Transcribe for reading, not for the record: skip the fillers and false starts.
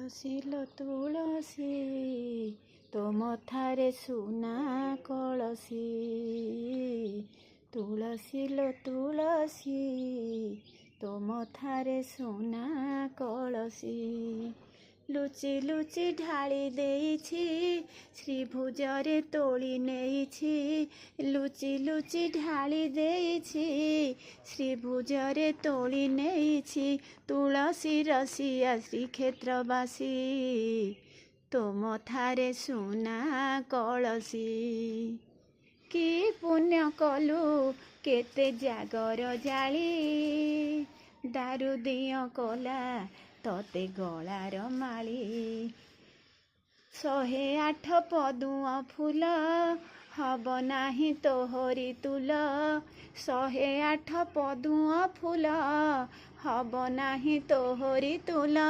ତୁଳସୀ ଲୋ ତୁଳସୀ ତୋ ମଥାରେ ସୁନା କଳସୀ। ତୁଳସୀ ଲୋ ତୁଳସୀ ତୋ ମଥାରେ ସୁନା କଳସୀ। ଲୁଚି ଲୁଚି ଢାଳି ଦେଇଛି ଶ୍ରୀଭୁଜରେ ତୋଳି ନେଇଛି। ଲୁଚି ଲୁଚି ଢାଳି ଦେଇଛି ଶ୍ରୀଭୁଜରେ ତୋଳି ନେଇଛି। ତୁଳସୀ ରସିଆ ଶ୍ରୀକ୍ଷେତ୍ରବାସୀ ତୋ ମଥାରେ ସୁନା କଳସୀ। କି ପୁଣ୍ୟ କଲୁ କେତେ ଜାଗର ଜାଳି ଦାରୁ ଦିଅ କଲା ତତେ ଗଳାର ମାଳି। 108 ପଦୁଆ ଫୁଲ ହବ ନାହିଁ ତୋହରି ତୁଲ। 108 ପଦୁଆ ଫୁଲ ହବ ନାହିଁ ତୋହରି ତୁଲ।